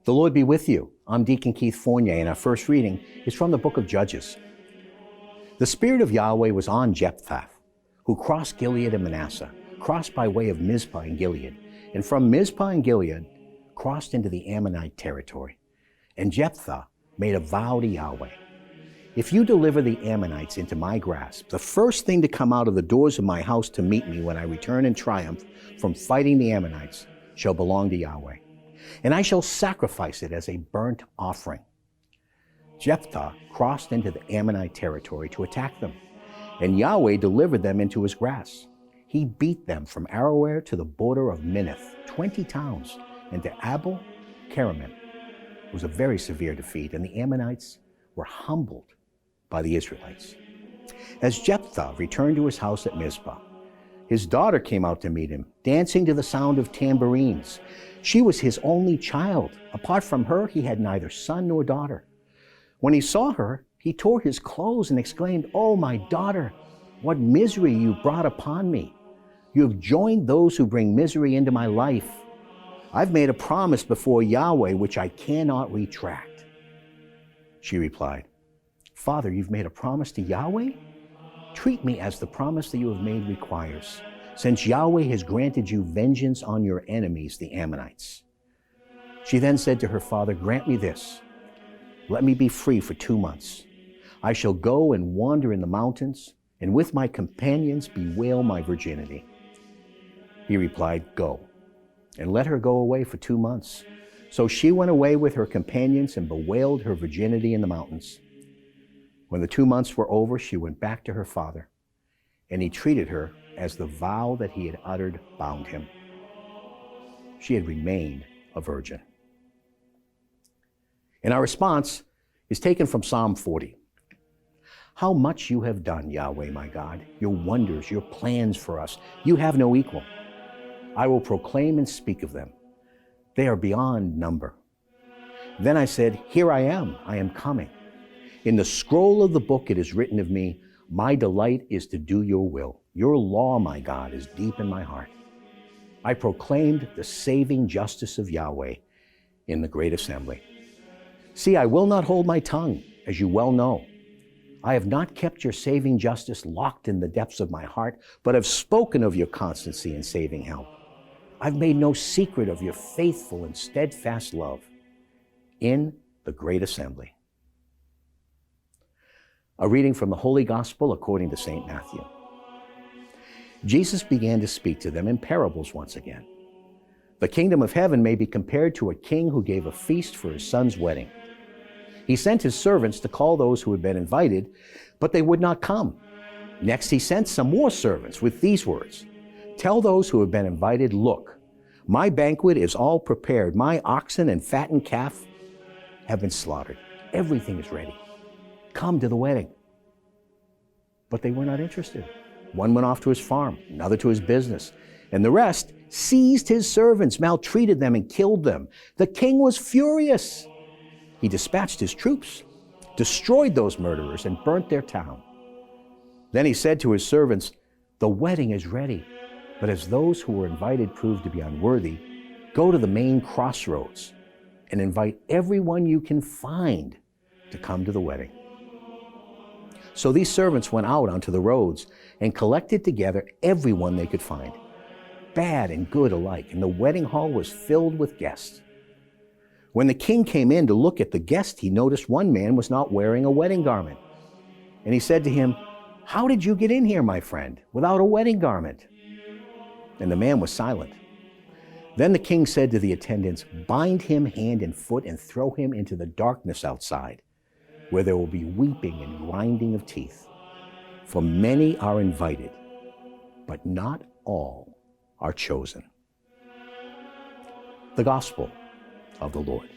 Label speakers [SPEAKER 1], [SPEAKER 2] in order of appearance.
[SPEAKER 1] The Lord be with you. I'm Deacon Keith Fournier, and our first reading is from the book of Judges. The Spirit of Yahweh was on Jephthah, who crossed Gilead and Manasseh, crossed by way of Mizpah and Gilead, and from Mizpah and Gilead crossed into the Ammonite territory. And Jephthah made a vow to Yahweh. If you deliver the Ammonites into my grasp, the first thing to come out of the doors of my house to meet me when I return in triumph from fighting the Ammonites shall belong to Yahweh, and I shall sacrifice it as a burnt offering. Jephthah crossed into the Ammonite territory to attack them, and Yahweh delivered them into his grasp. He beat them from Aroer to the border of Minnith, 20 towns, and to Abel Keramim. It was a very severe defeat, and the Ammonites were humbled by the Israelites. As Jephthah returned to his house at Mizpah, his daughter came out to meet him, dancing to the sound of tambourines. She was his only child. Apart from her, he had neither son nor daughter. When he saw her, he tore his clothes and exclaimed, "Oh, my daughter, what misery you brought upon me. You have joined those who bring misery into my life. I've made a promise before Yahweh which I cannot retract." She replied, "Father, you've made a promise to Yahweh? Treat me as the promise that you have made requires, since Yahweh has granted you vengeance on your enemies, the Ammonites." She then said to her father, "Grant me this. Let me be free for 2 months. I shall go and wander in the mountains, and with my companions bewail my virginity." He replied, "Go, and let her go away for 2 months." So she went away with her companions and bewailed her virginity in the mountains. When the 2 months were over, she went back to her father, and he treated her as the vow that he had uttered bound him. She had remained a virgin. And our response is taken from Psalm 40. How much you have done, Yahweh, my God, your wonders, your plans for us. You have no equal. I will proclaim and speak of them. They are beyond number. Then I said, "Here I am coming. In the scroll of the book it is written of me, my delight is to do your will. Your law, my God, is deep in my heart. I proclaimed the saving justice of Yahweh in the great assembly. See, I will not hold my tongue, as you well know. I have not kept your saving justice locked in the depths of my heart, but have spoken of your constancy and saving help. I've made no secret of your faithful and steadfast love in the great assembly." A reading from the Holy Gospel according to St. Matthew. Jesus began to speak to them in parables once again. The kingdom of heaven may be compared to a king who gave a feast for his son's wedding. He sent his servants to call those who had been invited, but they would not come. Next, he sent some more servants with these words, "Tell those who have been invited, look, my banquet is all prepared. My oxen and fattened calf have been slaughtered. Everything is ready. Come to the wedding." But they were not interested. One went off to his farm, another to his business, and the rest seized his servants, maltreated them, and killed them. The king was furious. He dispatched his troops, destroyed those murderers, and burnt their town. Then he said to his servants, "The wedding is ready, but as those who were invited proved to be unworthy, go to the main crossroads and invite everyone you can find to come to the wedding." So these servants went out onto the roads and collected together everyone they could find, bad and good alike, and the wedding hall was filled with guests. When the king came in to look at the guests, he noticed one man was not wearing a wedding garment. And he said to him, "How did you get in here, my friend, without a wedding garment?" And the man was silent. Then the king said to the attendants, "Bind him hand and foot and throw him into the darkness outside, where there will be weeping and grinding of teeth. For many are invited, but not all are chosen." The Gospel of the Lord.